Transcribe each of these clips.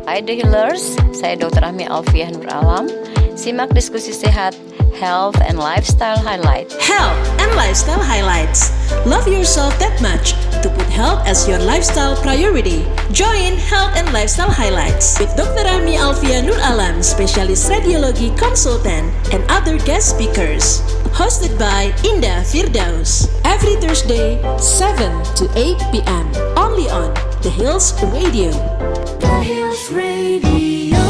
Hai The Healers, saya Dr. Ami Alfiah Nur Alam. Simak diskusi sehat, health and lifestyle highlights. Health and Lifestyle Highlights. Love yourself that much to put health as your lifestyle priority. Join Health and Lifestyle Highlights with Dr. Ami Alfiah Nur Alam, specialist radiology consultant, and other guest speakers. Hosted by Indah Firdaus. Every Thursday, 7 to 8 p.m. Only on The Hills Radio. The Hills Radio.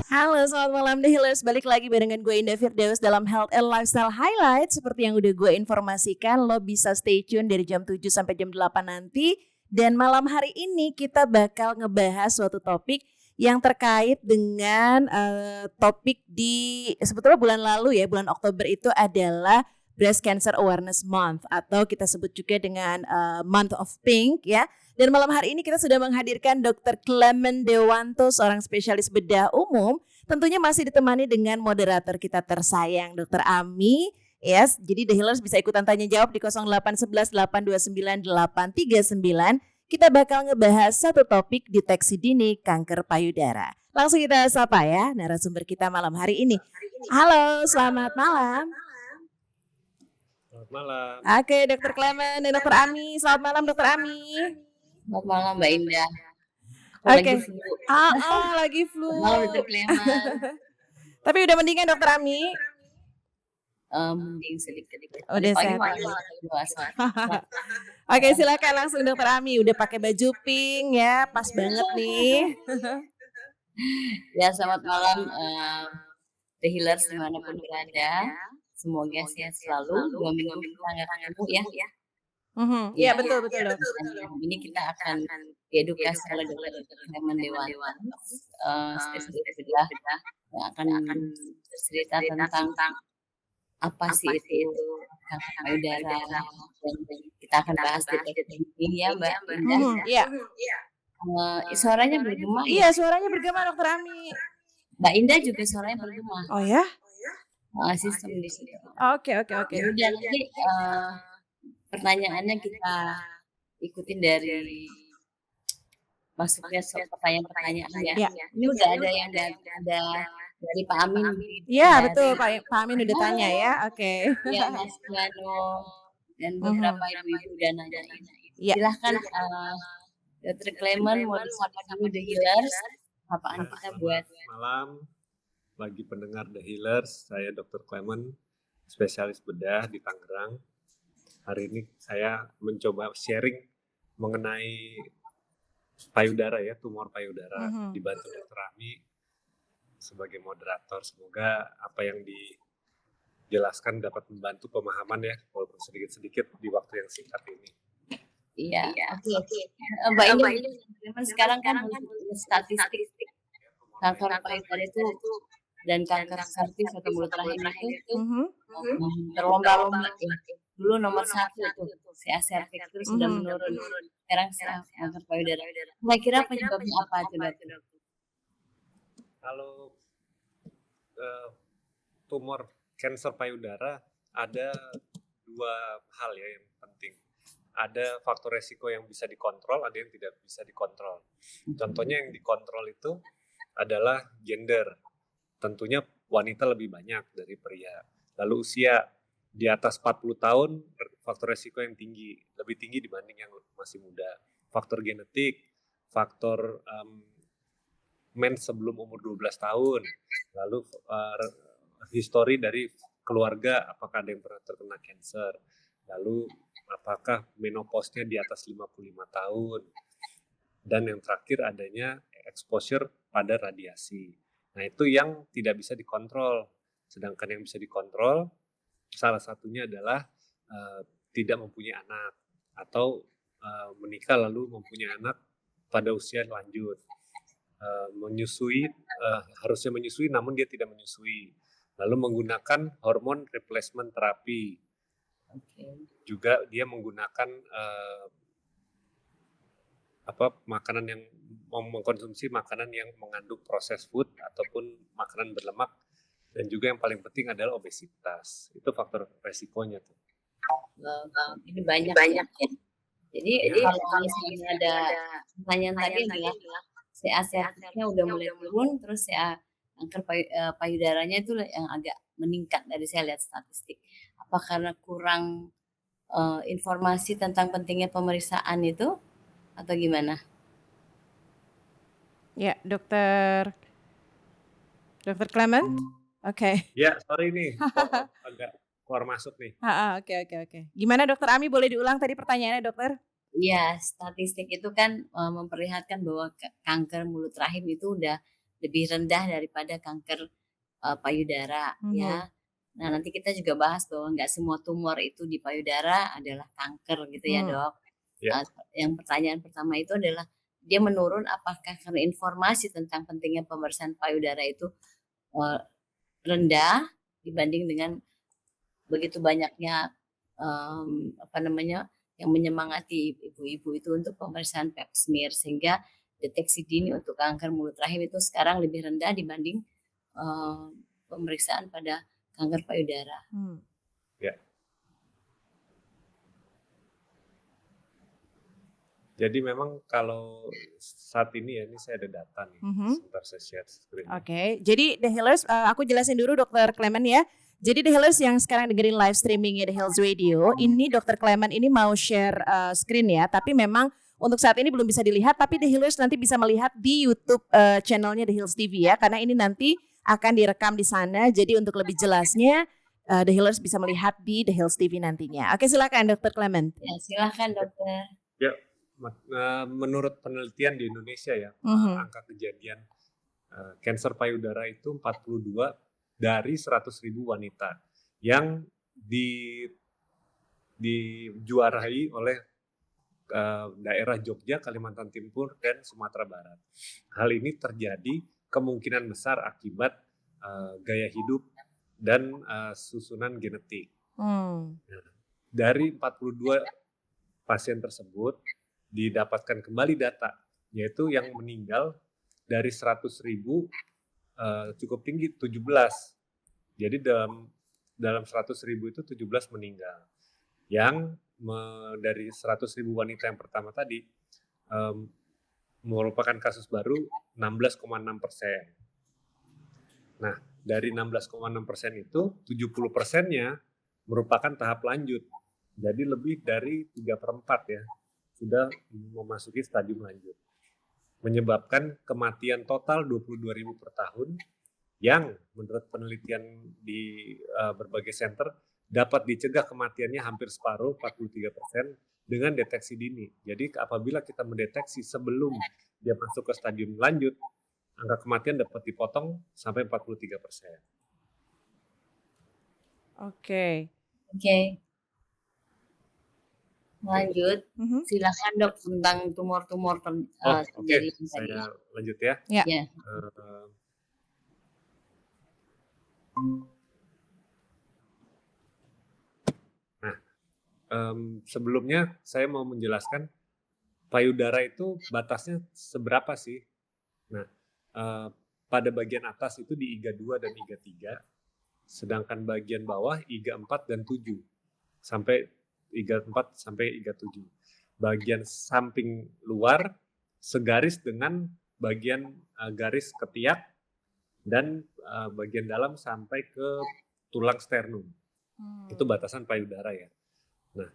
Halo, selamat malam The Healers. Balik lagi barengan gue Indah Firdaus dalam Health and Lifestyle Highlight. Seperti yang udah gue informasikan, lo bisa stay tune dari jam 7 sampai jam 8 nanti. Dan malam hari ini kita bakal ngebahas suatu topik yang terkait dengan topik di sebetulnya bulan lalu ya, bulan Oktober itu adalah Breast Cancer Awareness Month atau kita sebut juga dengan Month of Pink ya. Dan malam hari ini kita sudah menghadirkan Dr. Clement Dewanto, seorang spesialis bedah umum. Tentunya masih ditemani dengan moderator kita tersayang Dr. Ami. Yes, jadi The Healers bisa ikutan tanya jawab di 0811 829 839. Kita bakal ngebahas satu topik deteksi dini kanker payudara. Langsung kita sapa ya narasumber kita malam hari ini. Halo, selamat malam. Selamat malam. Oke, Dr. Clement dan Dr. Ami. Selamat malam, Dr. Ami. Selamat malam Mbak Indah. Oke. Lagi flu. Malam Dr. Clement. Tapi udah mendingan Dr. Ami. Mending sedikit. Udah sehat. Oke, silakan langsung Dr. Ami. Udah pakai baju pink ya, pas banget nih. Ya, selamat malam The Healers dimanapun berada. Semoga sehat selalu. 2 minggu kita nggak ketemu ya. Iya betul dok. Ini kita akan diedukasi oleh Dr. Clement Dewanto, spesialis bedah yang akan bercerita tentang apa sih itu kanker payudara, dan kita akan bahas deteksi dini ya Mbak Indah. Iya. Suaranya bergema. Iya, suaranya bergema Dr. Ami. Mbak Indah juga suaranya bergema. Oh ya? Sistem di sini. Oke. Udah nanti pertanyaannya kita ikutin dari masuknya pertanyaan-pertanyaan ya. Ini udah ada yang ada dari Pak Amin. Iya betul, Pak Amin udah tanya ya. Oke. Ya, Mas Yano dan beberapa ibu-ibu udah nanyain. Ya. Silahkan Dr. Clement mau disapa dulu The Healers. Apaan kita buat Malam bagi pendengar The Healers, saya Dr. Clement, spesialis bedah di Tangerang. Hari ini saya mencoba sharing mengenai payudara ya, tumor payudara, dibantu Dr. Ami sebagai moderator. Semoga apa yang dijelaskan dapat membantu pemahaman ya, walaupun sedikit-sedikit di waktu yang singkat ini. Iya. Oke. Mbak Indah, sekarang kan statistik kanker payudara itu dan kanker serviks atau mulut rahim itu berlomba-lomba ya. Dulu nomor 1 tuh CA serviks, terus sudah menurun. Sekarang kanker payudara. Kira-kira penyebabnya apa itu dok? Kalau tumor kanker payudara ada 2 hal ya yang penting. Ada faktor resiko yang bisa dikontrol, ada yang tidak bisa dikontrol. Contohnya yang dikontrol itu adalah gender. Tentunya wanita lebih banyak dari pria. Lalu usia di atas 40 tahun, faktor resiko yang tinggi, lebih tinggi dibanding yang masih muda. Faktor genetik, faktor mens sebelum umur 12 tahun, lalu histori dari keluarga, apakah ada yang pernah terkena kanker, lalu apakah menopausnya di atas 55 tahun, dan yang terakhir adanya exposure pada radiasi. Nah itu yang tidak bisa dikontrol, sedangkan yang bisa dikontrol salah satunya adalah tidak mempunyai anak atau menikah lalu mempunyai anak pada usia lanjut, menyusui, harusnya menyusui namun dia tidak menyusui, lalu menggunakan hormon replacement terapi. Juga dia menggunakan makanan yang mengkonsumsi makanan yang mengandung processed food ataupun makanan berlemak, dan juga yang paling penting adalah obesitas. Itu faktor resikonya tuh. Ini banyak ya. Jadi kalau misalnya ada pertanyaan tadi adalah CA cervixnya udah mulai turun, terus CA kanker payudaranya itu yang agak meningkat dari saya lihat statistik. Apa karena kurang informasi tentang pentingnya pemeriksaan itu atau gimana? Ya, Dokter Clement. Oke. Ya, sorry nih, kok agak keluar masuk nih. Oke. Gimana Dokter Ami, boleh diulang tadi pertanyaannya, Dokter? Iya, statistik itu kan memperlihatkan bahwa kanker mulut rahim itu udah lebih rendah daripada kanker payudara ya. Nah, nanti kita juga bahas bahwa nggak semua tumor itu di payudara adalah kanker gitu ya, Dok. Ya. Yang pertanyaan pertama itu adalah dia menurun apakah karena informasi tentang pentingnya pemeriksaan payudara itu rendah dibanding dengan begitu banyaknya yang menyemangati ibu-ibu itu untuk pemeriksaan pap smear, sehingga deteksi dini untuk kanker mulut rahim itu sekarang lebih rendah dibanding pemeriksaan pada kanker payudara. Ya. Jadi memang kalau saat ini ya, ini saya ada data nih, sebentar saya share screen. Oke, jadi The Healers, aku jelasin dulu Dokter Clement ya. Jadi The Healers yang sekarang dengerin live streamingnya The Health Radio, ini Dokter Clement ini mau share screen ya, tapi memang untuk saat ini belum bisa dilihat, tapi The Healers nanti bisa melihat di YouTube channelnya The Health TV ya, karena ini nanti akan direkam di sana. Jadi untuk lebih jelasnya, The Healers bisa melihat di The Health TV nantinya. Oke, silakan Dokter Clement. Ya, silakan Dokter. Ya, menurut penelitian di Indonesia ya, angka kejadian kanker payudara itu 42 dari 100.000 wanita yang dijuarai oleh daerah Jogja, Kalimantan Timur, dan Sumatera Barat. Hal ini terjadi kemungkinan besar akibat gaya hidup dan susunan genetik. Dari 42 pasien tersebut didapatkan kembali data, yaitu yang meninggal dari 100.000 cukup tinggi, 17. Jadi dalam 100.000 itu 17 meninggal. Yang dari 100.000 wanita yang pertama tadi merupakan kasus baru 16,6%. Nah, dari 16,6% itu 70%-nya merupakan tahap lanjut. Jadi lebih dari 3/4 ya sudah memasuki stadium lanjut, menyebabkan kematian total 22.000 per tahun yang menurut penelitian di berbagai center dapat dicegah kematiannya hampir separuh, 43%, dengan deteksi dini. Jadi apabila kita mendeteksi sebelum dia masuk ke stadium lanjut, angka kematian dapat dipotong sampai 43%. Oke. Lanjut, silakan Dok tentang tumor-tumor terjadi. Saya lanjut ya. Ya. Nah, sebelumnya saya mau menjelaskan payudara itu batasnya seberapa sih? Nah, pada bagian atas itu di IGA 2 dan IGA 3, sedangkan bagian bawah IGA 4 dan 7 sampai IGA 4 sampai IGA 7. Bagian samping luar segaris dengan bagian garis ketiak dan bagian dalam sampai ke tulang sternum. Itu batasan payudara ya. Nah,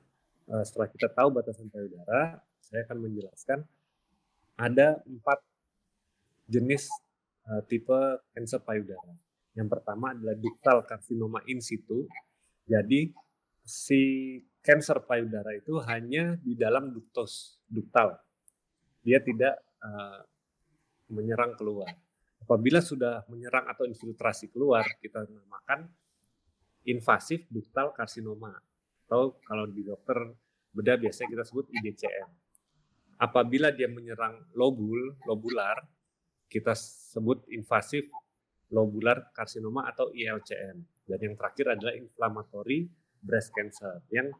setelah kita tahu batasan payudara, saya akan menjelaskan ada 4 jenis tipe kanker payudara. Yang pertama adalah ductal carcinoma in situ. Jadi si kanker payudara itu hanya di dalam ductal. Dia tidak menyerang keluar. Apabila sudah menyerang atau infiltrasi keluar, kita namakan invasif ductal carcinoma. Atau kalau di dokter bedah biasanya kita sebut IDCM. Apabila dia menyerang lobular, kita sebut invasif lobular carcinoma atau ILCM. Dan yang terakhir adalah inflammatory breast cancer, yang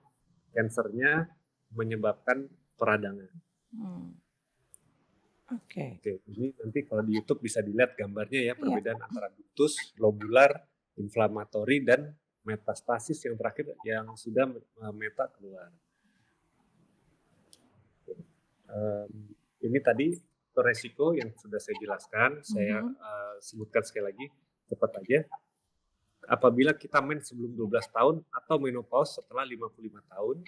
kansernya menyebabkan peradangan. Oke, ini nanti kalau di YouTube bisa dilihat gambarnya ya, perbedaan antara ductus, lobular, inflammatory, dan metastasis yang terakhir yang sudah meta keluar. Ini tadi faktor resiko yang sudah saya jelaskan, saya sebutkan sekali lagi, cepat aja. Apabila kita men sebelum 12 tahun atau menopause setelah 55 tahun,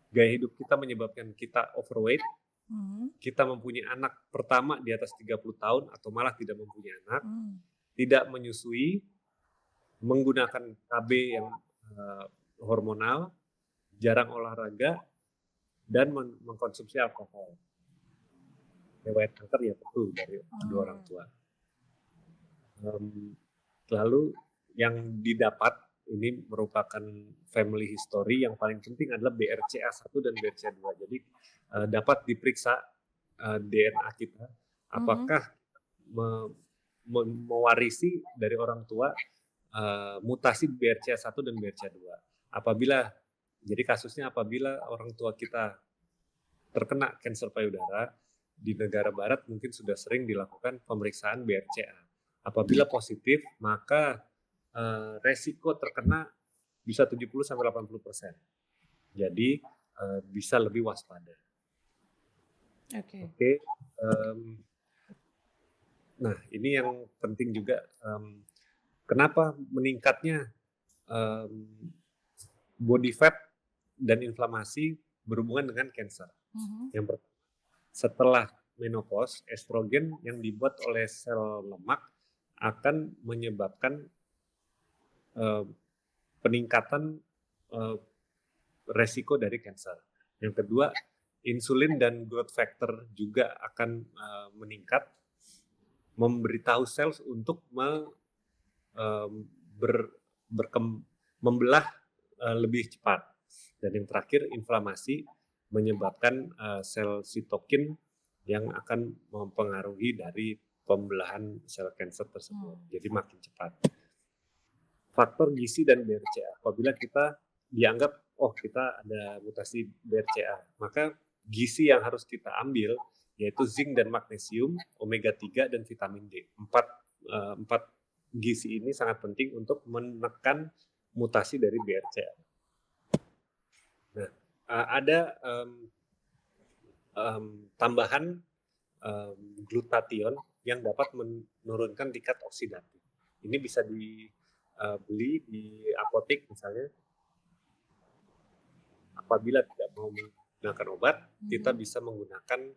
gaya hidup kita menyebabkan kita overweight, kita mempunyai anak pertama di atas 30 tahun atau malah tidak mempunyai anak, tidak menyusui, menggunakan KB yang hormonal, jarang olahraga, dan mengkonsumsi alkohol. Riwayat kanker ya tentu dari kedua orang tua. Lalu yang didapat ini merupakan family history, yang paling penting adalah BRCA1 dan BRCA2. Jadi dapat diperiksa DNA kita apakah mewarisi dari orang tua mutasi BRCA1 dan BRCA2. Jadi kasusnya apabila orang tua kita terkena kanker payudara, di negara barat mungkin sudah sering dilakukan pemeriksaan BRCA. Apabila positif, maka resiko terkena bisa 70-80%. Jadi bisa lebih waspada. Oke. Nah, ini yang penting juga. Kenapa meningkatnya body fat dan inflamasi berhubungan dengan kanker? Yang pertama, setelah menopause, estrogen yang dibuat oleh sel lemak akan menyebabkan peningkatan resiko dari kanker. Yang kedua, insulin dan growth factor juga akan meningkat, memberitahu sel untuk membelah lebih cepat. Dan yang terakhir, inflamasi menyebabkan sel sitokin yang akan mempengaruhi dari pembelahan sel kanker tersebut. Jadi makin cepat. Faktor gizi dan BRCA. Apabila kita dianggap, kita ada mutasi BRCA, maka gizi yang harus kita ambil yaitu zinc dan magnesium, omega 3 dan vitamin D. Empat gizi ini sangat penting untuk menekan mutasi dari BRCA. Nah, ada tambahan glutathione yang dapat menurunkan tingkat oksidatif. Ini bisa dibeli di apotek misalnya. Apabila tidak mau menggunakan obat, kita bisa menggunakan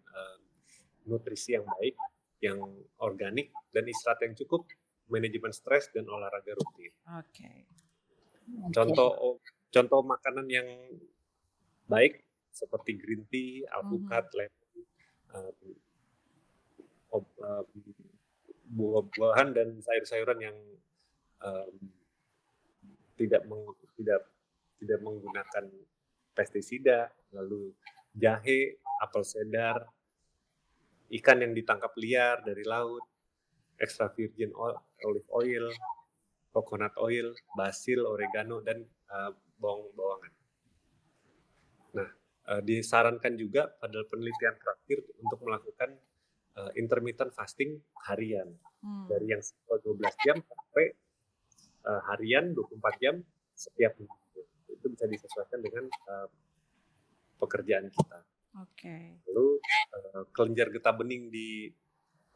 nutrisi yang baik, yang organik, dan istirahat yang cukup, manajemen stres, dan olahraga rutin. Contoh makanan yang baik seperti green tea, alpukat, lemon, buah-buahan dan sayur-sayuran yang tidak menggunakan pestisida, lalu jahe, apel sedar, ikan yang ditangkap liar dari laut, extra virgin olive oil, coconut oil, basil, oregano, dan bawang-bawangan. Nah, disarankan juga pada penelitian terakhir untuk melakukan intermittent fasting harian, dari yang 12 jam sampai harian 24 jam setiap minggu. Itu bisa disesuaikan dengan pekerjaan kita. Lalu kelenjar getah bening di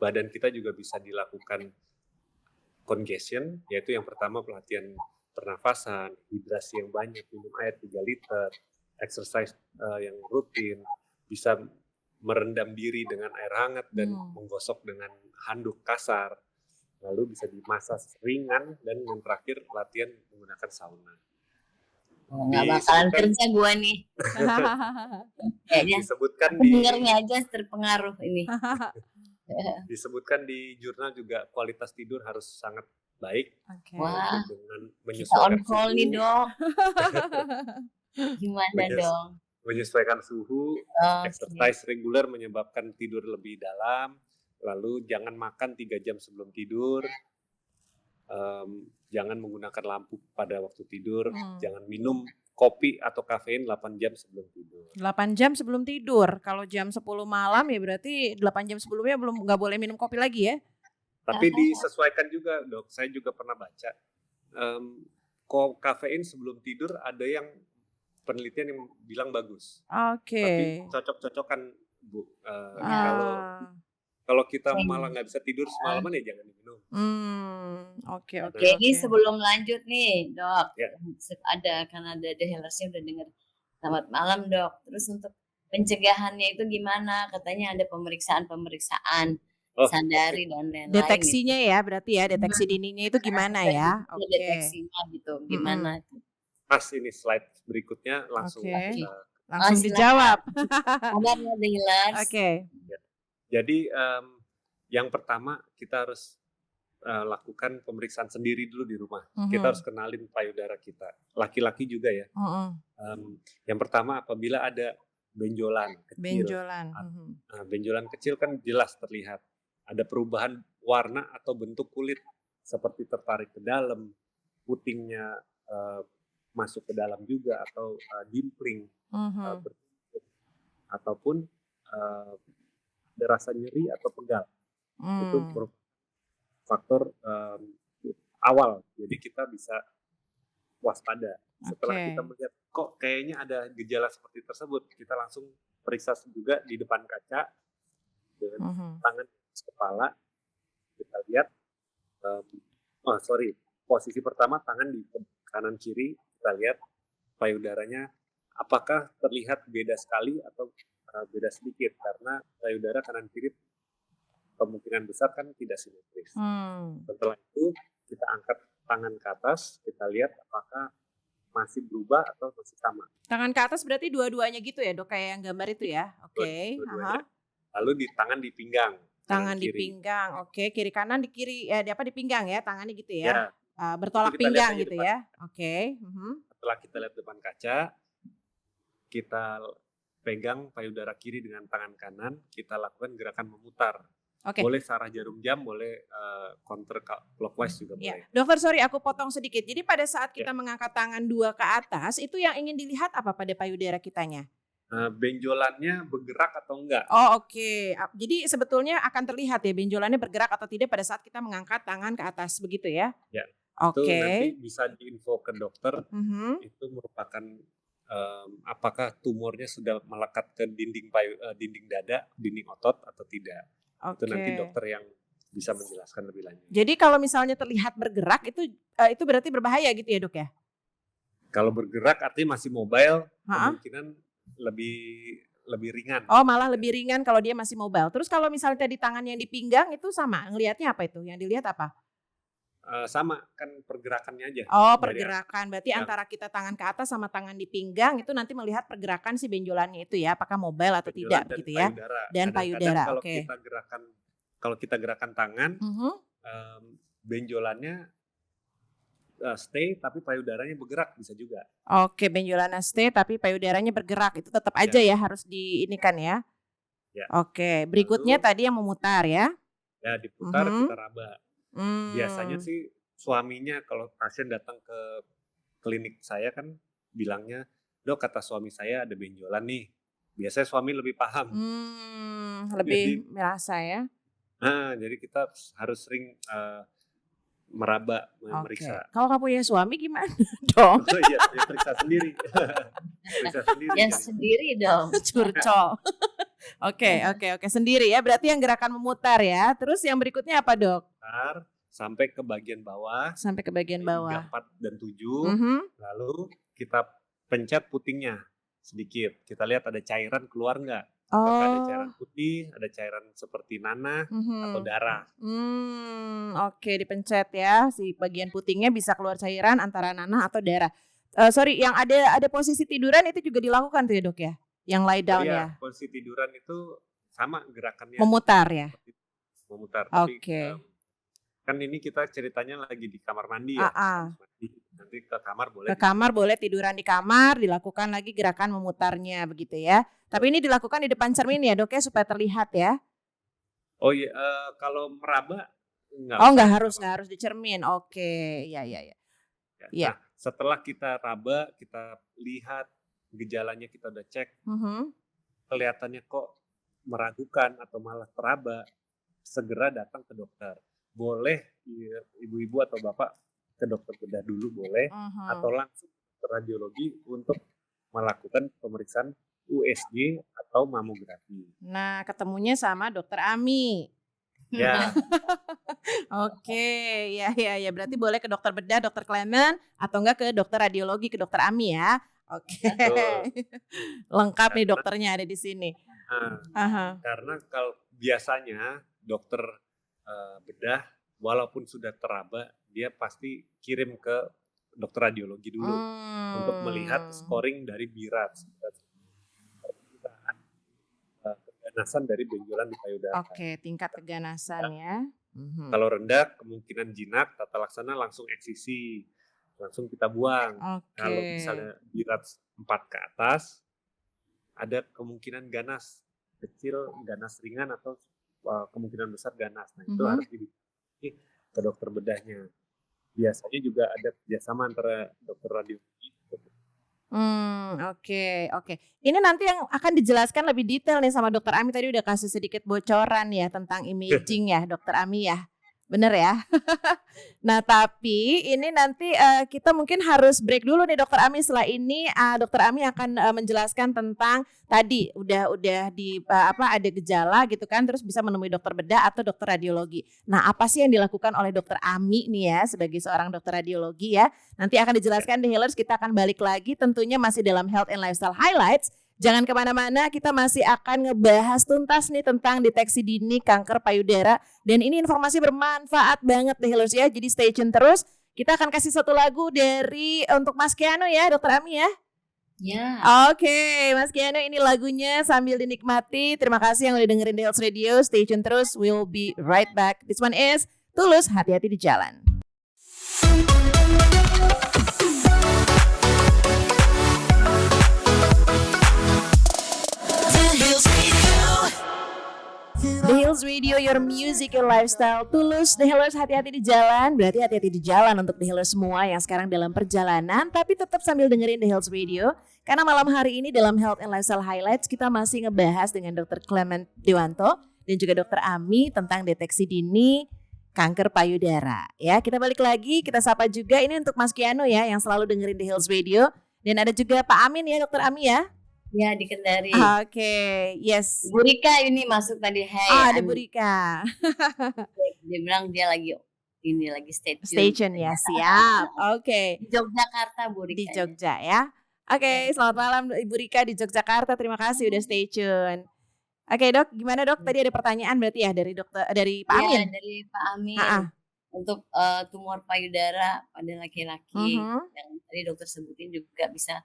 badan kita juga bisa dilakukan congestion, yaitu yang pertama pelatihan pernafasan, hidrasi yang banyak, minum air 3 liter, exercise yang rutin, bisa merendam diri dengan air hangat dan menggosok dengan handuk kasar, lalu bisa dimasas ringan, dan yang terakhir latihan menggunakan sauna. Nggak bakalan kerja gue nih. Kayaknya dengarnya aja terpengaruh ini. Disebutkan di jurnal juga kualitas tidur harus sangat baik. Wah, dengan kita on call nih dong. Gimana dong? Menyesuaikan suhu, exercise reguler menyebabkan tidur lebih dalam, lalu jangan makan 3 jam sebelum tidur, jangan menggunakan lampu pada waktu tidur, jangan minum kopi atau kafein 8 jam sebelum tidur. 8 jam sebelum tidur. Kalau jam 10 malam ya berarti 8 jam sebelumnya nggak boleh minum kopi lagi ya? Tapi disesuaikan juga, Dok. Saya juga pernah baca. Kafein sebelum tidur ada yang penelitian yang bilang bagus. Tapi cocok-cocokan Bu. Kalau Ah. kalau kita Oke. malah nggak bisa tidur semalaman ya jangan diminum. Oke oke Oke, ini oke. sebelum lanjut nih, Dok. Ya. Karena ada The Healers-nya udah denger. Selamat malam, Dok. Terus untuk pencegahannya itu gimana? Katanya ada pemeriksaan-pemeriksaan Oh, sadari dan lain-lain gitu. Deteksinya ya berarti ya, deteksi diningnya itu gimana ya? Ada Oke. deteksinya gitu, gimana tuh? Pas ini slide berikutnya langsung Oke. kita. Langsung silakan. dijawab. Sabar ya, The Healers. Oke. Jadi yang pertama kita harus lakukan pemeriksaan sendiri dulu di rumah. Kita harus kenalin payudara kita. Laki-laki juga ya. Yang pertama apabila ada benjolan kecil. Benjolan. Benjolan kecil kan jelas terlihat. Ada perubahan warna atau bentuk kulit seperti tertarik ke dalam, putingnya masuk ke dalam juga atau dimpling, ataupun ada rasa nyeri atau pegal. Itu merupakan faktor awal. Jadi kita bisa waspada. Setelah kita melihat kok kayaknya ada gejala seperti tersebut, kita langsung periksa juga di depan kaca dengan tangan di atas kepala. Kita lihat, posisi pertama tangan di kanan kiri, kita lihat payudaranya apakah terlihat beda sekali atau beda sedikit, karena payudara kanan kiri kemungkinan besar kan tidak simetris. Setelah itu kita angkat tangan ke atas, kita lihat apakah masih berubah atau masih sama. Tangan ke atas berarti dua-duanya gitu ya, Dok, kayak yang gambar itu ya? Oke. Lalu di tangan di pinggang. Tangan di pinggang, oke. Kiri kanan di kiri, di pinggang ya, tangannya gitu ya? Bertolak pinggang gitu ya? Oke. Setelah kita lihat depan kaca, kita pegang payudara kiri dengan tangan kanan, kita lakukan gerakan memutar. Boleh searah jarum jam, boleh counter clockwise juga boleh. Dokter, sorry aku potong sedikit. Jadi pada saat kita mengangkat tangan dua ke atas, itu yang ingin dilihat apa pada payudara kitanya? Benjolannya bergerak atau enggak. Oh, oke. Jadi sebetulnya akan terlihat ya benjolannya bergerak atau tidak pada saat kita mengangkat tangan ke atas, begitu ya? Ya. Oke. Itu nanti bisa diinfo ke dokter. Itu merupakan apakah tumornya sudah melekat ke dinding dada, dinding otot atau tidak. Itu nanti dokter yang bisa menjelaskan lebih lanjut. Jadi kalau misalnya terlihat bergerak itu berarti berbahaya gitu ya, Dok ya? Kalau bergerak artinya masih mobile, kemungkinan lebih ringan. Oh, malah lebih ringan kalau dia masih mobile. Terus kalau misalnya tadi tangan yang di pinggang itu sama, ngelihatnya apa itu? Yang dilihat apa? Sama, kan pergerakannya aja. Oh, pergerakan. Berarti antara kita tangan ke atas sama tangan di pinggang itu nanti melihat pergerakan si benjolannya itu ya, apakah mobile atau tidak begitu ya? Dan payudara. Oke. Kalau kita gerakan tangan, benjolannya stay tapi payudaranya bergerak bisa juga. Oke, benjolannya stay tapi payudaranya bergerak. Itu tetap aja ya harus diinikan ya. Oke, berikutnya tadi yang memutar ya. Ya, diputar, kita raba. Biasanya sih suaminya kalau pasien datang ke klinik saya kan bilangnya, "Dok, kata suami saya ada benjolan nih." Biasanya suami lebih paham. Lebih merasa ya. Jadi kita harus sering meraba, memeriksa. Kalau kamu punya suami gimana dong? Oh iya, periksa sendiri. Periksa sendiri. Ya sendiri dong. Curcol. Oke, sendiri ya. Berarti yang gerakan memutar ya. Terus yang berikutnya apa, Dok? Sampai ke bagian bawah. Sampai ke bagian bawah. 3, 4, dan 7. Lalu kita pencet putingnya sedikit. Kita lihat ada cairan keluar nggak? Apakah ada cairan putih, ada cairan seperti nanah atau darah. Oke, dipencet ya. Si bagian putingnya bisa keluar cairan antara nanah atau darah. Yang ada posisi tiduran itu juga dilakukan tuh ya, Dok ya? Yang lie down ya? Posisi tiduran itu sama gerakannya. Memutar ya? Memutar. Tapi kan ini kita ceritanya lagi di kamar mandi ya. Nanti ke kamar boleh. Ke kamar boleh, tiduran di kamar, dilakukan lagi gerakan memutarnya begitu ya. Tapi ini dilakukan di depan cermin ya, Dok ya, supaya terlihat ya. Oh iya, kalau meraba nggak harus di cermin. Oke, ya. Nah, setelah kita raba, kita lihat gejalanya, kita udah cek, kelihatannya kok meragukan atau malah teraba, segera datang ke dokter. Boleh ibu-ibu atau bapak ke dokter bedah dulu boleh, atau langsung ke radiologi untuk melakukan pemeriksaan USG atau mamografi. Nah, ketemunya sama dokter Ami. Ya, Oke, ya. Berarti boleh ke dokter bedah, dokter Clement, atau enggak ke dokter radiologi, ke dokter Ami ya. Oke. betul. Lengkap nih Karena dokternya ada di sini. nah, Aha. karena kalau biasanya dokter bedah walaupun sudah teraba, dia pasti kirim ke dokter radiologi dulu untuk melihat scoring dari BIRATS. Keganasan dari benjolan di payudara. Oke, tingkat keganasan ya. Kalau rendah kemungkinan jinak, tata laksana langsung eksisi, langsung kita buang. Kalau Oke. misalnya BIRATS 4 ke atas, ada kemungkinan ganas kecil, ganas ringan atau kemungkinan besar ganas. Nah itu harus dibicarakan ke dokter bedahnya. Biasanya juga ada kerjasama antara dokter radiologi. Oke. Ini nanti yang akan dijelaskan lebih detail nih sama dokter Ami, tadi udah kasih sedikit bocoran ya tentang imaging ya dokter Ami ya. Bener ya? Nah, tapi ini nanti kita mungkin harus break dulu nih dokter Ami. Setelah ini dokter Ami akan menjelaskan tentang tadi udah di ada gejala gitu kan, terus bisa menemui dokter bedah atau dokter radiologi. Nah, apa sih yang dilakukan oleh dokter Ami nih ya sebagai seorang dokter radiologi ya? Nanti akan dijelaskan di Healers, kita akan balik lagi tentunya masih dalam Health and Lifestyle Highlights. Jangan kemana-mana, kita masih akan ngebahas tuntas nih tentang deteksi dini kanker payudara. Dan ini informasi bermanfaat banget deh Healers ya, jadi stay tune terus. Kita akan kasih satu lagu dari untuk Mas Kiano ya, dokter Ami ya. Ya. Oke, Mas Kiano ini lagunya sambil dinikmati. Terima kasih yang udah dengerin The Health Radio, stay tune terus, we'll be right back. This one is Tulus, hati-hati di jalan. The Hills Radio, your music, your lifestyle. Tulus, The Healers, hati-hati di jalan. Berarti hati-hati di jalan untuk The Healers semua yang sekarang dalam perjalanan, tapi tetap sambil dengerin The Hills Radio. Karena malam hari ini dalam Health and Lifestyle Highlights, kita masih ngebahas dengan Dr. Clement Dewanto dan juga Dr. Ami tentang deteksi dini kanker payudara. Ya, kita balik lagi, kita sapa juga ini untuk Mas Kiano ya, yang selalu dengerin The Hills Radio. Dan ada juga Pak Amin ya, Dr. Ami ya. Ya, di Kendari. Oke, yes. Bu Rika ini masuk tadi. Ada Bu Rika. Dia bilang dia lagi stay tune. Stay tune ya, siap. Oke. Di Yogyakarta Bu Rika. Di Jogja ya. Oke, selamat malam Ibu Rika di Yogyakarta. Terima kasih udah stay tune. Oke, Dok, gimana Dok? Tadi ada pertanyaan berarti ya dari Pak Amin. Iya, dari Pak Amin. Untuk tumor payudara pada laki-laki yang tadi dokter sebutin juga bisa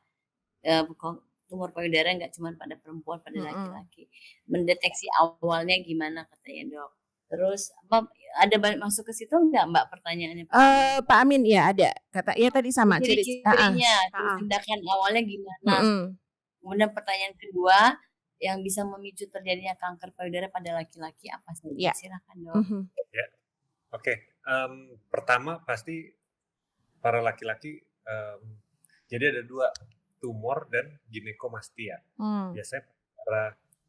tumor payudara nggak cuma pada perempuan, pada laki-laki. Mendeteksi awalnya gimana katanya Dok. Terus ada masuk ke situ nggak Mbak pertanyaannya? Pak Amin ya ada. Kata ya tadi sama ciri-cirinya, tindakan awalnya gimana. Kemudian pertanyaan kedua, yang bisa memicu terjadinya kanker payudara pada laki-laki apa saja? Ya. Silakan Dok. Ya. Oke. Pertama pasti para laki-laki jadi ada dua, tumor dan ginekomastia. Biasanya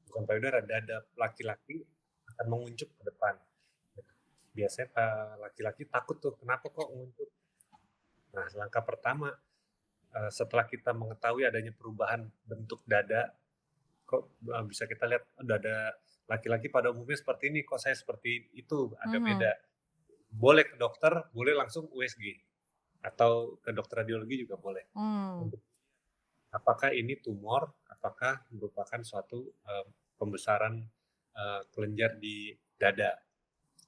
bukan payudara, dada laki-laki akan menguncup ke depan. Biasanya laki-laki takut tuh, kenapa kok menguncup? Nah, langkah pertama setelah kita mengetahui adanya perubahan bentuk dada, kok bisa kita lihat dada laki-laki pada umumnya seperti ini, kok saya seperti itu, ada beda. Boleh ke dokter, boleh langsung USG atau ke dokter radiologi juga boleh. Apakah ini tumor, apakah merupakan suatu pembesaran kelenjar di dada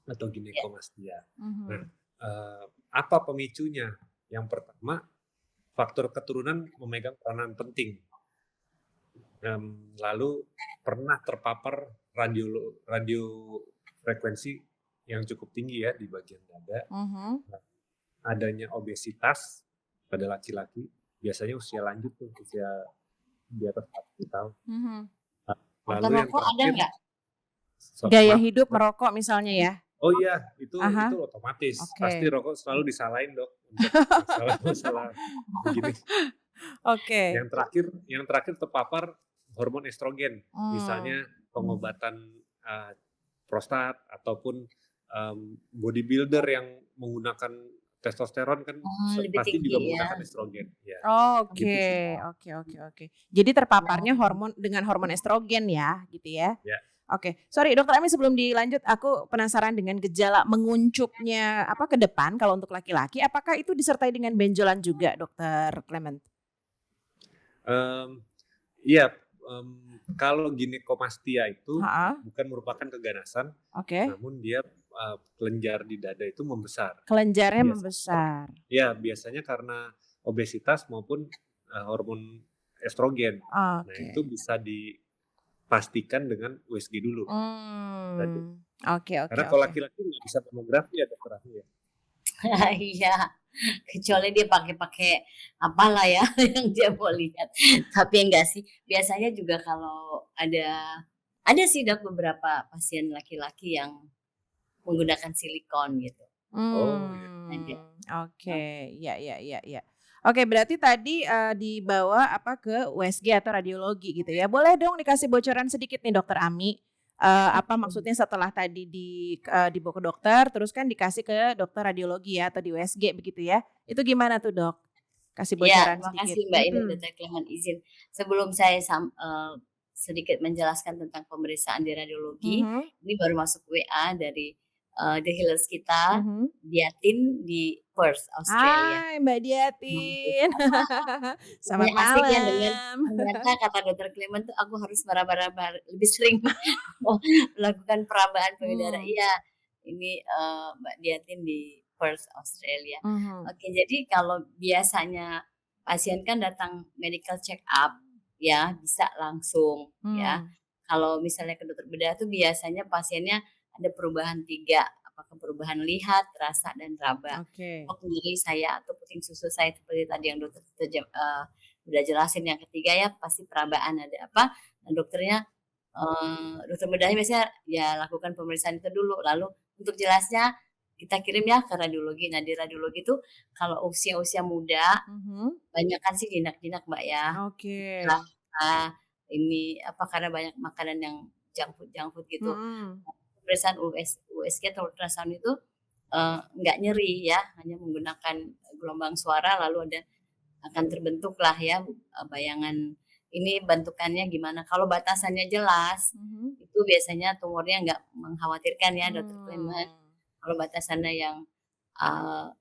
atau ginekomastia. Nah, apa pemicunya? Yang pertama, faktor keturunan memegang peranan penting. Lalu pernah terpapar radio frekuensi yang cukup tinggi ya di bagian dada. Adanya obesitas pada laki-laki, biasanya usia lanjut tuh, usia di atas 40 tahun. Lalu yang merokok ada nggak? Gaya hidup merokok misalnya ya? Oh iya, itu otomatis. Pasti rokok selalu disalahin Dok untuk masalah begini. Oke. Yang terakhir terpapar hormon estrogen, misalnya pengobatan prostat ataupun bodybuilder yang menggunakan testosteron kan lebih pasti tinggi juga ya. menggunakan estrogen. Ya, gitu Oke, sih. oke. Jadi terpaparnya dengan hormon estrogen ya, gitu ya. Ya. Oke, sorry Dokter Ami sebelum dilanjut, aku penasaran dengan gejala menguncupnya ke depan kalau untuk laki-laki, apakah itu disertai dengan benjolan juga, Dokter Clement? Iya, kalau ginekomastia itu Heeh. bukan merupakan keganasan, Oke. namun dia kelenjar di dada itu membesar. Kelenjarnya Biasa- membesar. Ya, biasanya karena obesitas maupun hormon estrogen. Nah, Oke. itu bisa dipastikan dengan USG dulu. Oke. Karena kalau laki-laki nggak bisa mamografi ya dokter Ahli ya. Iya, kecuali dia pakai apalah ya yang dia mau lihat. Tapi enggak sih, biasanya juga kalau ada sih Dok beberapa pasien laki-laki yang menggunakan silikon gitu. Oh, iya. Ada. Oke, ya. Oke, berarti tadi dibawa ke USG atau radiologi gitu ya. Boleh dong dikasih bocoran sedikit nih Dokter Ami. Apa maksudnya setelah tadi dibawa ke dokter, terus kan dikasih ke dokter radiologi ya atau di USG begitu ya? Itu gimana tuh Dok? Kasih Iya, bocoran terima sedikit. kasih Mbak ini Dokter Clement izin. Sebelum saya sedikit menjelaskan tentang pemeriksaan di radiologi, ini baru masuk WA dari The Healers kita, Diatin di Perth, Australia. Hai Mbak Diatin. Selamat Asik ya dengan malam. ternyata kata Dokter Clement tuh aku harus meraba-raba lebih sering melakukan perabaan payudara. Iya, ini Mbak Diatin di Perth, Australia. Oke, jadi kalau biasanya pasien kan datang medical check up ya bisa langsung ya. Kalau misalnya ke dokter bedah tuh biasanya pasiennya ada perubahan 3, apakah perubahan lihat, rasa, dan raba. Nyeri saya atau puting susu saya seperti tadi yang dokter udah jelasin. Yang ketiga ya pasti perabaan ada apa. Nah, dokternya dokter bedahnya biasanya ya lakukan pemeriksaan itu dulu. Lalu untuk jelasnya kita kirim ya ke radiologi. Nah di radiologi itu kalau usia-usia muda banyakan sih jinak-jinak Mbak ya. Ini apa karena banyak makanan yang junk food gitu. Pemeriksaan USG atau ultrasound itu nggak nyeri ya, hanya menggunakan gelombang suara lalu akan terbentuklah ya bayangan ini bentukannya gimana. Kalau batasannya jelas, itu biasanya tumornya nggak mengkhawatirkan ya Dokter Clement. Kalau batasannya yang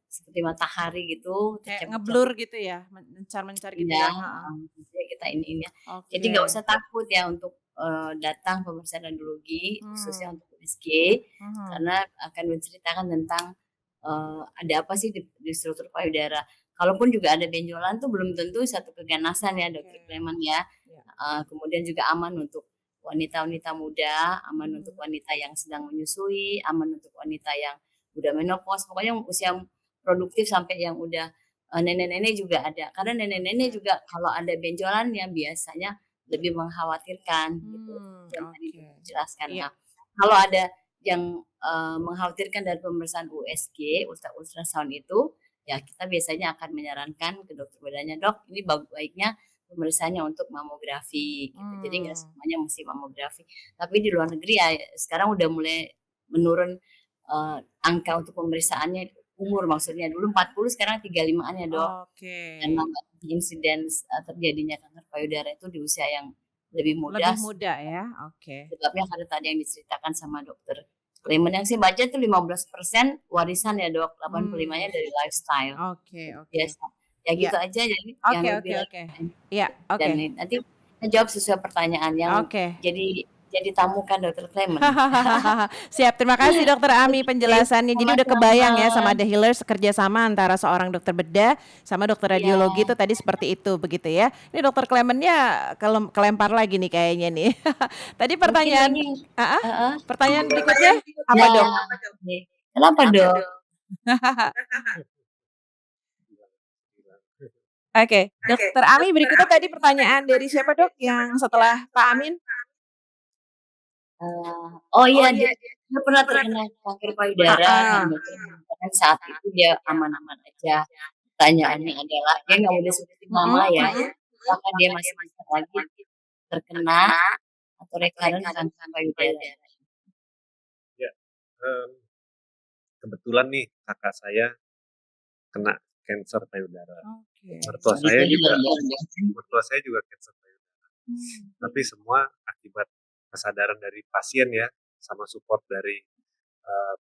seperti matahari gitu, kayak ngeblur gitu ya, mencar-mencar gitu ya. Kita ini ya. Jadi nggak usah takut ya untuk datang pemeriksaan radiologi khususnya untuk USG karena akan menceritakan tentang ada apa sih di struktur payudara. Kalaupun juga ada benjolan tuh belum tentu satu keganasan ya Dokter Clement ya. Kemudian juga aman untuk wanita-wanita muda, aman untuk wanita yang sedang menyusui, aman untuk wanita yang udah menopause, pokoknya usia produktif sampai yang udah nenek-nenek juga ada. Karena nenek-nenek juga kalau ada benjolan yang biasanya lebih mengkhawatirkan gitu. Yang tadi dijelaskan. Nah, kalau ada yang mengkhawatirkan dari pemeriksaan USG, ultrasound itu, ya kita biasanya akan menyarankan ke dokter bedahnya, Dok, ini baiknya pemeriksaannya untuk mamografi gitu. Jadi nggak semuanya mesti mamografi. Tapi di luar negeri ya sekarang udah mulai menurun angka untuk pemeriksaannya umur maksudnya. Dulu 40 sekarang 35-an ya Dok. Dan insiden terjadinya kanker payudara itu di usia yang lebih muda. Lebih muda ya, Sebabnya karena tadi yang diceritakan sama dokter Clement yang saya baca itu 15% warisan ya Dok, 85-nya dari lifestyle. Biasa. Ya gitu aja jadi yang lebih dan nanti kita jawab sesuai pertanyaan yang jadi tamu kan Dokter Clement. Siap, terima kasih Dokter Ami penjelasannya. Jadi udah kebayang ya sama The Healers kerjasama antara seorang dokter bedah sama dokter radiologi itu tadi seperti itu begitu ya. Ini Dokter Clementnya kelempar lagi nih kayaknya nih. Tadi pertanyaan pertanyaan berikutnya apa Dok? Kenapa Dok? Oke, Dokter Ami berikutnya tadi pertanyaan dari siapa Dok yang setelah Pak Amin? Oh iya dia pernah terkena kanker payudara dan saat itu dia aman-aman aja. Pertanyaannya adalah dia nggak boleh seperti mama ya, apakah dia masih bisa lagi terkena atau recurrent kanker payudara? Ya, kebetulan nih kakak saya kena kanker payudara. Oke. Mertua Jadi saya itu juga luar biasa. mertua saya juga kanker payudara. Tapi semua akibat kesadaran dari pasien ya, sama support dari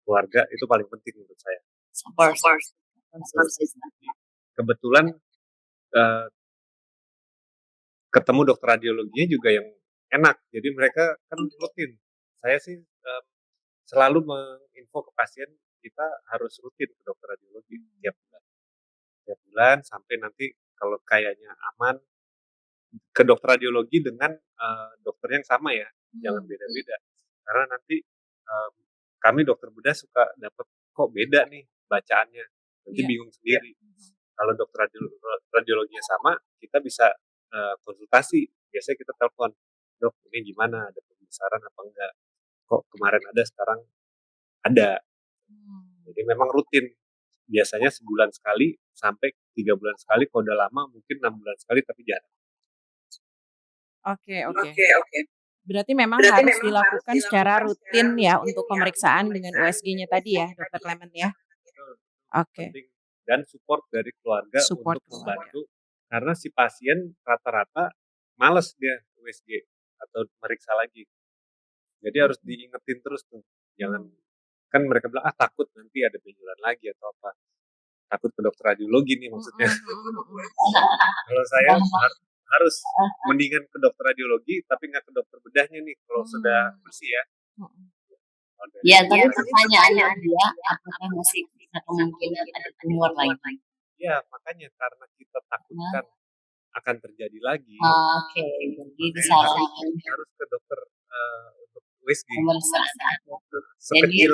keluarga itu paling penting menurut saya. Support system. Kebetulan ketemu dokter radiologinya juga yang enak, jadi mereka kan rutin. Saya sih selalu menginfo ke pasien kita harus rutin ke dokter radiologi tiap bulan sampai nanti kalau kayaknya aman ke dokter radiologi dengan dokter yang sama ya, jangan beda-beda. Karena nanti kami dokter bedah suka dapat kok beda nih bacaannya, nanti bingung sendiri. Kalau dokter radiologinya sama, kita bisa konsultasi. Biasanya kita telepon, dok ini gimana, ada pembesaran apa enggak? Kok kemarin ada, sekarang ada. Jadi memang rutin. Biasanya sebulan sekali sampai 3 bulan sekali. Kalau udah lama mungkin 6 bulan sekali, tapi jarang. Oke. Berarti memang harus dilakukan secara rutin ya untuk pemeriksaan dengan USG-nya tadi ya, Dokter Clement ya. Oke. Penting. Dan support dari keluarga untuk membantu. Karena si pasien rata-rata males dia USG atau meriksa lagi. Jadi harus diingetin terus tuh. Jangan, kan mereka bilang takut nanti ada benjolan lagi atau apa. Takut ke dokter radiologi nih maksudnya. Kalau saya harus mendingan ke dokter radiologi tapi nggak ke dokter bedahnya nih kalau sudah bersih ya. Ya, tapi pertanyaannya dia apakah masih bisa kemungkinan ada tumor lagi? Ya, makanya karena kita takutkan akan terjadi lagi. Oke, jadi disarankan harus ke dokter untuk USG. Sekecil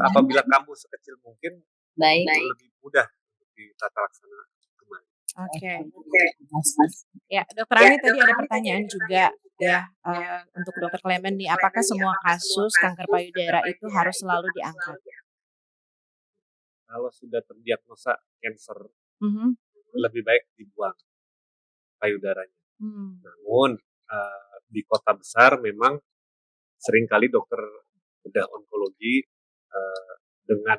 apabila kamu sekecil mungkin baik lebih mudah untuk ditata laksana kembali. Oke. Ya, Dokter Ami tadi ada pertanyaan juga ya untuk Dokter Clement nih, apakah semua kasus kanker payudara itu harus selalu diangkat? Kalau sudah terdiagnosa kanker, lebih baik dibuang payudaranya. Namun di kota besar memang seringkali dokter bedah onkologi dengan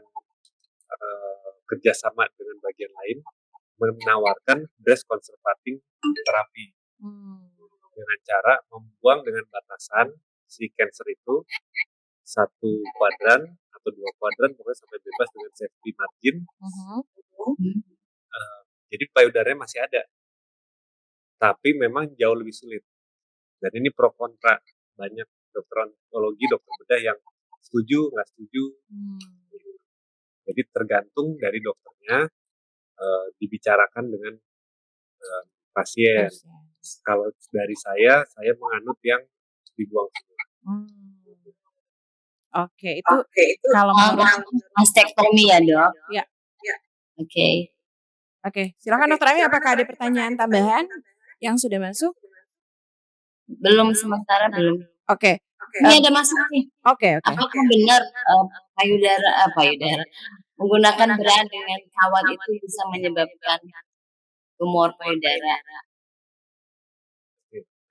kerjasama dengan bagian lain menawarkan breast conserving terapi dengan cara membuang dengan batasan si kanker itu 1 kuadran atau 2 kuadran, pokoknya sampai bebas dengan safety margin. Jadi payudaranya masih ada, tapi memang jauh lebih sulit. Dan ini pro kontra, banyak dokter onkologi, dokter bedah yang setuju, nggak setuju. Jadi tergantung dari dokternya, dibicarakan dengan pasien. Kalau dari saya menganut yang dibuang semua. Oke, itu kalau menurut mastektomi ya, Dok? Ya. Oke, silakan Dokter Ami, apakah ada pertanyaan tambahan yang sudah masuk? Belum, sementara belum. Oke. Ini ada masuk nih. Oke. Apakah benar payudara menggunakan bra dengan kawat itu bisa menyebabkan tumor payudara?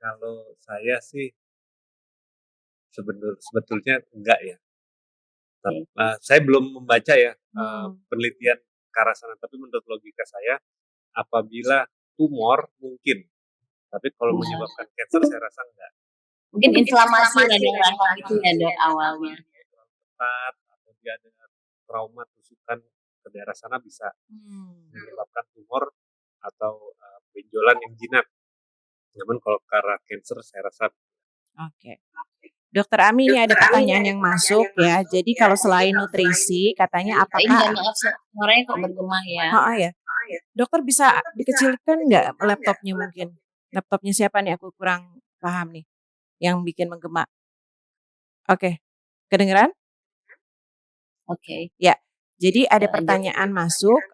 Kalau saya sih sebetulnya enggak ya. Saya belum membaca ya penelitian ke arah sana, tapi menurut logika saya apabila tumor mungkin, tapi kalau menyebabkan kanker saya rasa enggak. Mungkin inflamasi radang rahang itu ya, Dok, awalnya. Tepat atau dia ada trauma tusukan ke daerah sana bisa menyebabkan tumor atau benjolan yang jinak. Namun kalau ke arah kanker saya rasa. Oke. Dokter Ami, ini ada pertanyaan yang masuk ya. Jadi kalau selain nutrisi, katanya apakah suaranya kok bergema ya? Ya. Dokter bisa dikecilkan nggak laptopnya mungkin? Laptopnya siapa nih? Aku kurang paham nih. Yang bikin menggema. Oke. Kedengeran? Oke. Ya. Jadi ada pertanyaan masuk.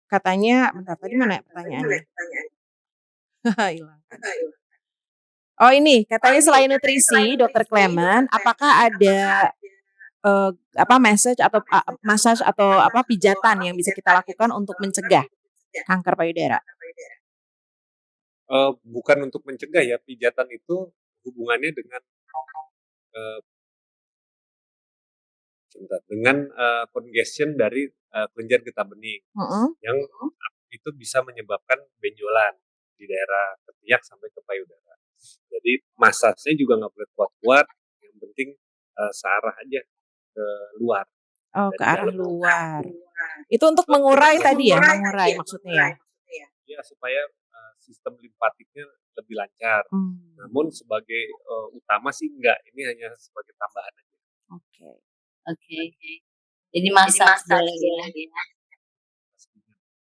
Katanya, bentar, tadi mana pertanyaannya? Hilang. Oh ini, katanya selain nutrisi, Dokter Clement, apakah ada massage atau pijatan yang bisa kita lakukan untuk mencegah kanker payudara? Bukan untuk mencegah ya, pijatan itu hubungannya dengan dengan congestion dari kelenjar getah bening yang itu bisa menyebabkan benjolan di daerah ketiak sampai ke payudara. Jadi masasnya juga nggak boleh kuat-kuat, yang penting searah aja ke luar. Oh, ke arah luar. Itu untuk mengurai tadi ya, mengurai maksudnya ya? Ya, supaya sistem limfatiknya lebih lancar. Namun sebagai utama sih enggak, ini hanya sebagai tambahan aja. Oke. Jadi masak boleh ya.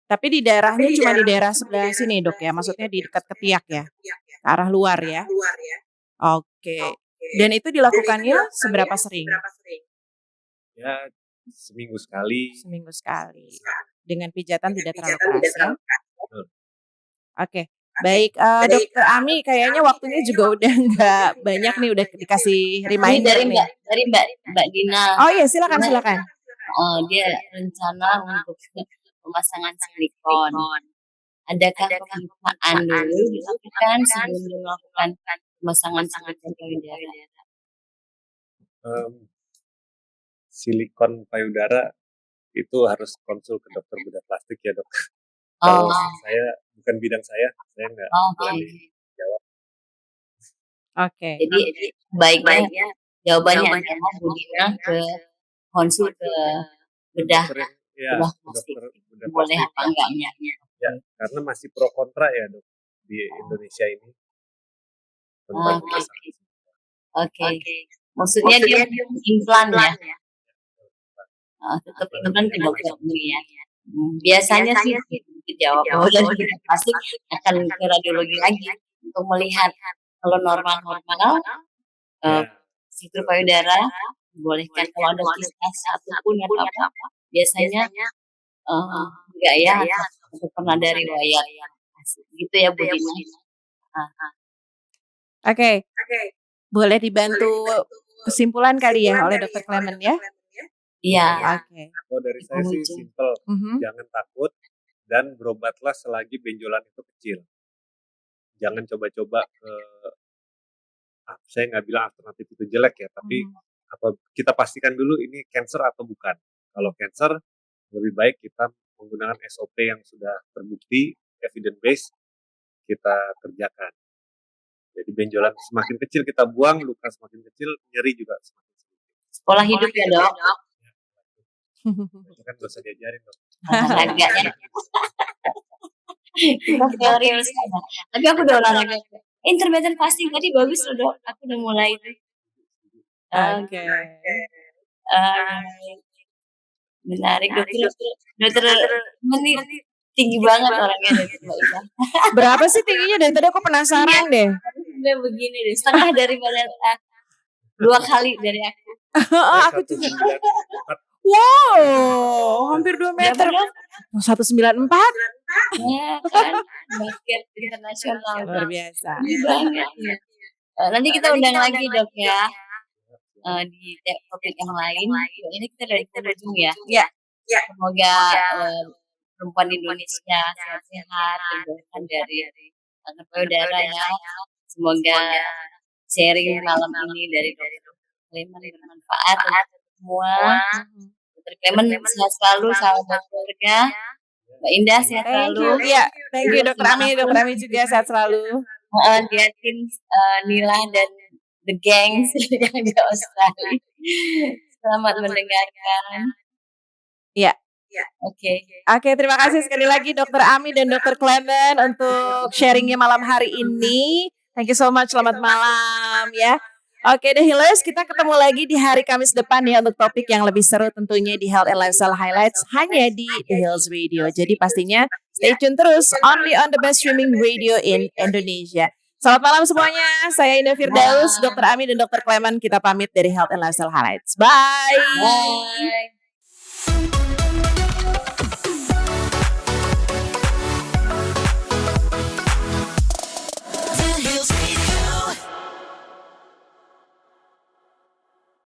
Tapi di daerahnya cuma di daerah sebelah sini dok ya, maksudnya di dekat ketiak ya, ke arah luar ya. Oke. Dan itu dilakukannya seberapa sering? Ya, seminggu sekali. Dengan pijatan tidak terlalu keras ya. Oke. Baik, Dokter Ami kayaknya waktunya juga udah nggak banyak nih, udah dikasih reminder dari Mbak Dina. Oh iya, silakan. Dia rencana untuk pemasangan silikon. Adakah pemeriksaan dulu dilakukan sebelum melakukan pemasangan silikon payudara? Silikon payudara itu harus konsul ke dokter bedah plastik ya dok. Kalau saya bukan bidang saya nggak boleh jawab. Oke. Jadi baiknya jawabannya adalah Bu Dina ke konsul ke bedah plastik. Boleh apa enggaknya? Ya, karena masih pro kontra ya dok di Indonesia ini. Oke. Maksudnya dia implan ya? Tetap implan ke dokter ini ya. Biasanya sih dijawab bahwa dari plastik akan ke radiologi lagi untuk melihat kalau normal struktur payudara bolehkan, kalau ada kista satupun atau apa biasanya enggak ya, atau pernah dari riwayat gitu ya Bu Dina. Oke. Boleh dibantu kesimpulan kali ya oleh Dokter Clement ya? Iya. Oke. Kalau dari saya sih simple, jangan takut dan berobatlah selagi benjolan itu kecil. Jangan coba-coba saya nggak bilang alternatif itu jelek ya, tapi kita pastikan dulu ini cancer atau bukan. Kalau cancer, lebih baik kita menggunakan SOP yang sudah terbukti, evidence based, kita kerjakan. Jadi benjolan semakin kecil kita buang, luka semakin kecil, nyeri juga semakin sedikit. Pola hidup ya dok. Itu kan gak usah diajarin dok. Olahraganya. Kita teori sekarang. Tapi aku udah olahraga. Intermittent fasting tadi bagus loh dok. Aku udah mulai itu. Oke. Menarik dokter menit tinggi banget orangnya. Berapa sih tingginya? Dan tadi aku penasaran deh. Dia begini deh, setengah daripada 2 kali dari aku. Aku juga. Wow, hampir 2 meter. 194. Ya kan, basket internasional. Luar biasa. Banget ya. Nanti kita undang lagi dok ya. Di topik yang lain. Ini kita dari ujung ya. Ya. Semoga perempuan Indonesia sehat-sehat, dijauhkan dari kanker payudara ya. Semoga sharing malam ini dari Dokter Clement bermanfaat untuk semua. Dokter Clement sehat selalu, sahabat keluarga. Mbak Indah sehat selalu. Iya, thank you Dokter Ami. Dokter Ami juga sehat selalu. Diatin Nila dan The Gangs yang di Australia. Selamat mendengarkan. Iya. Oke, terima kasih sekali lagi Dokter Ami dan Dokter Clement untuk sharingnya malam hari ini. Thank you so much, selamat malam ya. Oke deh Healers, kita ketemu lagi di hari Kamis depan ya untuk topik yang lebih seru tentunya di Health and Lifestyle Highlights hanya di The Health Radio. Jadi pastinya stay tune terus, only on the best streaming radio in Indonesia. Selamat malam semuanya, saya Indah Firdaus, Dokter Ami dan Dokter Clement, kita pamit dari Health and Lifestyle Highlights. Bye.